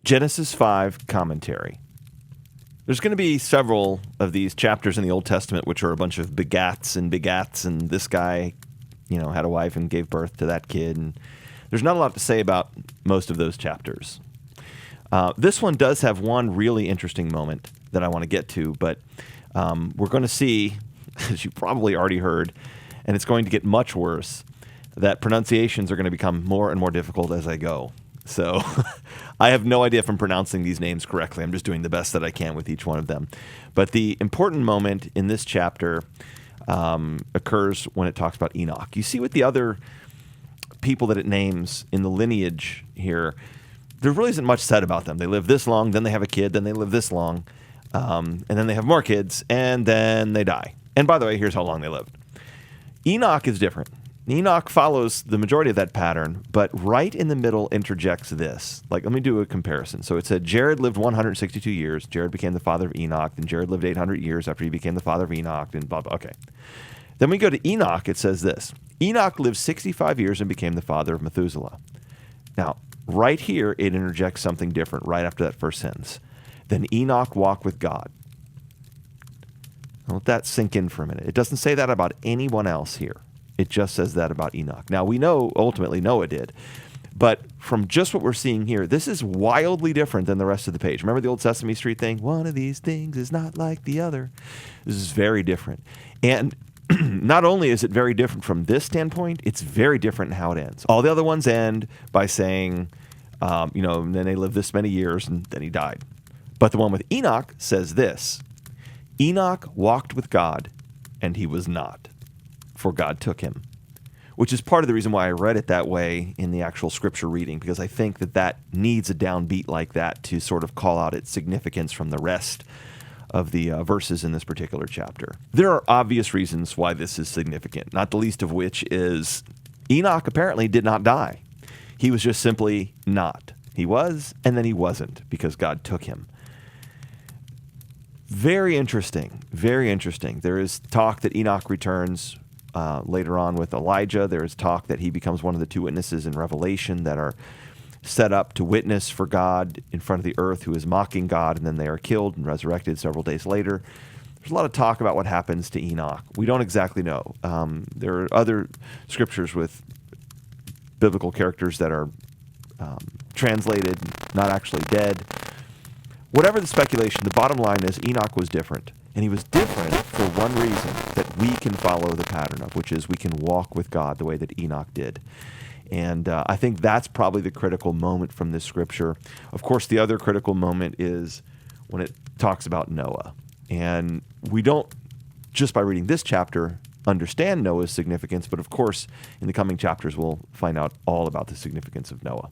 Genesis 5 commentary. There's going to be several of these chapters in the Old Testament which are a bunch of begats, and this guy, had a wife and gave birth to that kid. And there's not a lot to say about most of those chapters. This one does have one really interesting moment that I want to get to, but we're going to see, as you probably already heard, and it's going to get much worse, that pronunciations are going to become more and more difficult as I go. So I have no idea if I'm pronouncing these names correctly. I'm just doing the best that I can with each one of them. But the important moment in this chapter occurs when it talks about Enoch. You see with the other people that it names in the lineage here, there really isn't much said about them. They live this long, then they have a kid, then they live this long, and then they have more kids, and then they die. And by the way, here's how long they lived. Enoch is different. Enoch follows the majority of that pattern, but right in the middle interjects this. Let me do a comparison. So it said Jared lived 162 years. Jared became the father of Enoch. Then Jared lived 800 years after he became the father of Enoch, and blah, blah. Okay. Then we go to Enoch. It says this. Enoch lived 65 years and became the father of Methuselah. Now, right here, it interjects something different right after that first sentence. Then Enoch walked with God. Let that sink in for a minute. It doesn't say that about anyone else here. It just says that about Enoch. Now, we know ultimately Noah did. But from just what we're seeing here, this is wildly different than the rest of the page. Remember the old Sesame Street thing? One of these things is not like the other. This is very different. And not only is it very different from this standpoint, it's very different in how it ends. All the other ones end by saying, and then they lived this many years and then he died. But the one with Enoch says this. Enoch walked with God and he was not, for God took him, which is part of the reason why I read it that way in the actual scripture reading, because I think that needs a downbeat like that to sort of call out its significance from the rest of the verses in this particular chapter. There are obvious reasons why this is significant, not the least of which is Enoch apparently did not die. He was just simply not. He was, and then he wasn't, because God took him. Very interesting, very interesting. There is talk that Enoch returns later on with Elijah. There is talk that he becomes one of the two witnesses in Revelation that are set up to witness for God in front of the earth, who is mocking God, and then they are killed and resurrected several days later. There's a lot of talk about what happens to Enoch. We don't exactly know. There are other scriptures with biblical characters that are translated, not actually dead. Whatever the speculation, the bottom line is Enoch was different. And he was different for one reason that we can follow the pattern of, which is we can walk with God the way that Enoch did. And I think that's probably the critical moment from this scripture. Of course, the other critical moment is when it talks about Noah. And we don't, just by reading this chapter, understand Noah's significance, but of course, in the coming chapters, we'll find out all about the significance of Noah.